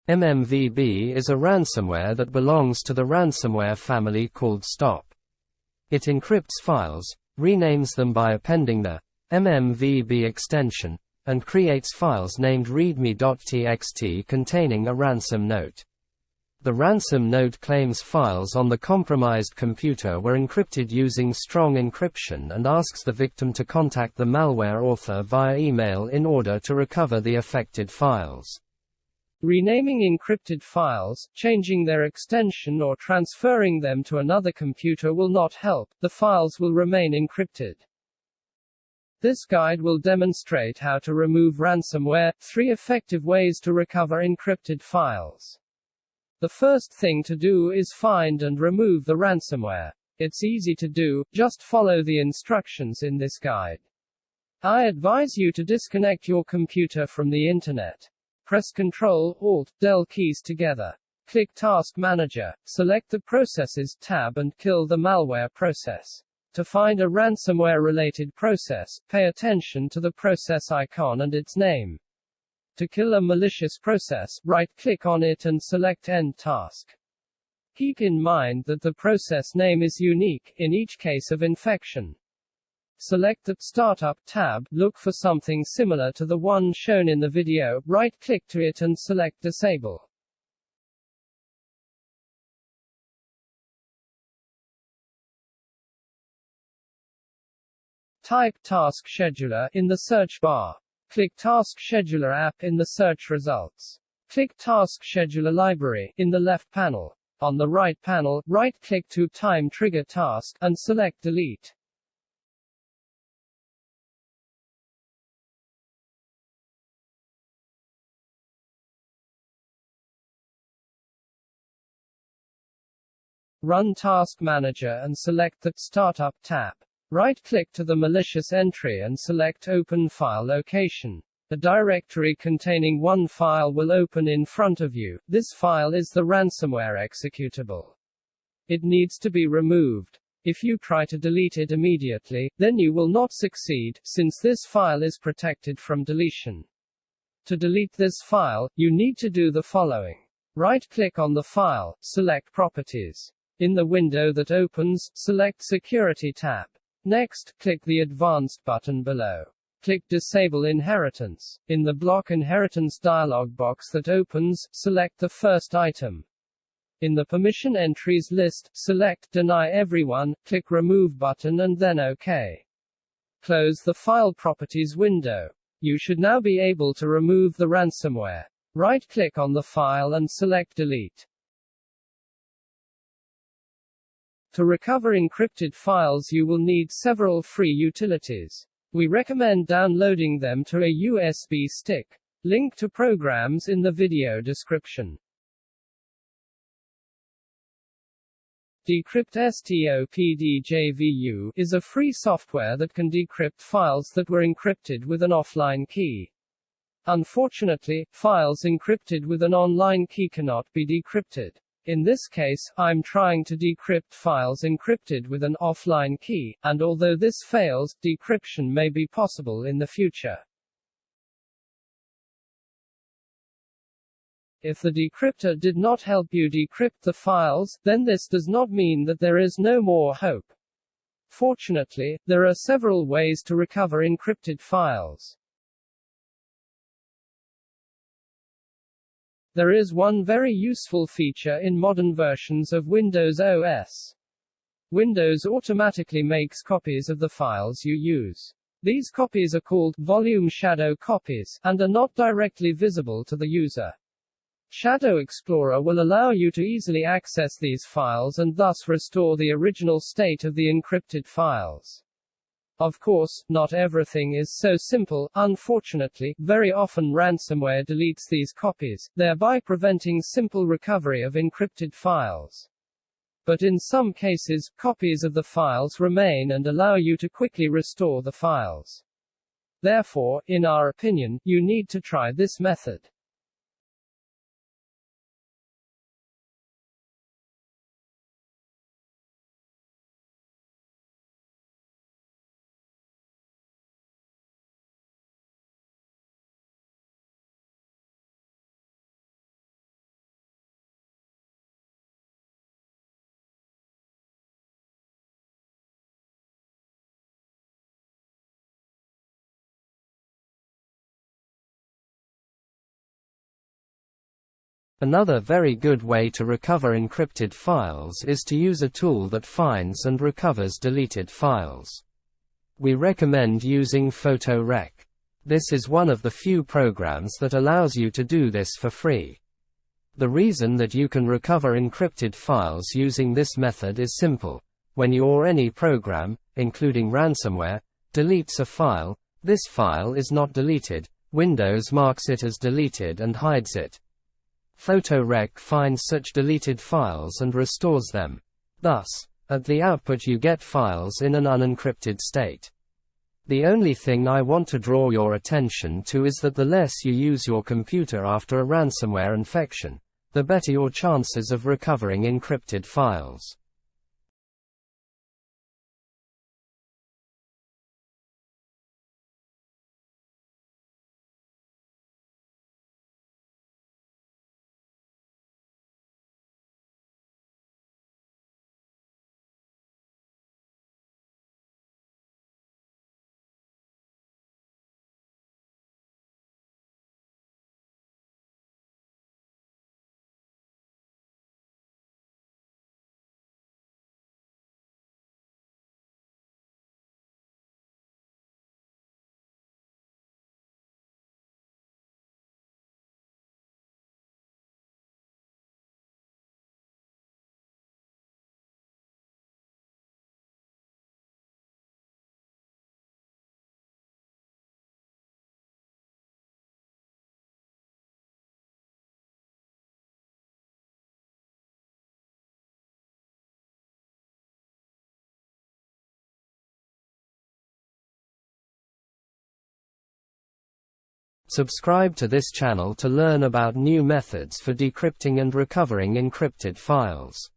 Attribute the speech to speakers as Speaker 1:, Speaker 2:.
Speaker 1: Mmvb is a ransomware that belongs to the ransomware family called Stop. It encrypts files, renames them by appending the mmvb extension, and creates files named readme.txt containing a ransom note. The ransom note claims files on the compromised computer were encrypted using strong encryption and asks the victim to contact the malware author via email in order to recover the affected files. Renaming encrypted files, changing their extension or transferring them to another computer will not help, the files will remain encrypted. This guide will demonstrate how to remove ransomware, 3 effective ways to recover encrypted files. The first thing to do is find and remove the ransomware. It's easy to do, just follow the instructions in this guide. I advise you to disconnect your computer from the internet. Press Ctrl, Alt, Del keys together. Click Task Manager, select the Processes tab and kill the malware process. To find a ransomware-related process, pay attention to the process icon and its name. To kill a malicious process, right-click on it and select End Task. Keep in mind that the process name is unique, in each case of infection. Select the Startup tab, look for something similar to the one shown in the video, right-click to it and select Disable. Type Task Scheduler in the search bar. Click Task Scheduler app in the search results. Click Task Scheduler Library in the left panel. On the right panel, right-click to Time Trigger Task and select Delete. Run Task Manager and select the Startup tab. Right-click to the malicious entry and select Open File Location. A directory containing one file will open in front of you. This file is the ransomware executable. It needs to be removed. If you try to delete it immediately, then you will not succeed, since this file is protected from deletion. To delete this file, you need to do the following. Right-click on the file, select Properties. In the window that opens, select Security tab. Next, click the Advanced button below. Click Disable Inheritance. In the Block Inheritance dialog box that opens, select the first item. In the Permission Entries list, select Deny Everyone, click Remove button and then OK. Close the File Properties window. You should now be able to remove the ransomware. Right-click on the file and select Delete. To recover encrypted files you will need several free utilities. We recommend downloading them to a USB stick. Link to programs in the video description. Decrypt STOPDJVU is a free software that can decrypt files that were encrypted with an offline key. Unfortunately, files encrypted with an online key cannot be decrypted. In this case, I'm trying to decrypt files encrypted with an offline key, and although this fails, decryption may be possible in the future. If the decryptor did not help you decrypt the files, then this does not mean that there is no more hope. Fortunately, there are several ways to recover encrypted files. There is one very useful feature in modern versions of Windows OS. Windows automatically makes copies of the files you use. These copies are called volume shadow copies, and are not directly visible to the user. ShadowExplorer will allow you to easily access these files and thus restore the original state of the encrypted files. Of course, not everything is so simple. Unfortunately, very often ransomware deletes these copies, thereby preventing simple recovery of encrypted files. But in some cases, copies of the files remain and allow you to quickly restore the files. Therefore, in our opinion, you need to try this method. Another very good way to recover encrypted files is to use a tool that finds and recovers deleted files. We recommend using PhotoRec. This is one of the few programs that allows you to do this for free. The reason that you can recover encrypted files using this method is simple. When you or any program, including ransomware, deletes a file, this file is not deleted. Windows marks it as deleted and hides it. PhotoRec finds such deleted files and restores them. Thus, at the output you get files in an unencrypted state. The only thing I want to draw your attention to is that the less you use your computer after a ransomware infection, the better your chances of recovering encrypted files. Subscribe to this channel to learn about new methods for decrypting and recovering encrypted files.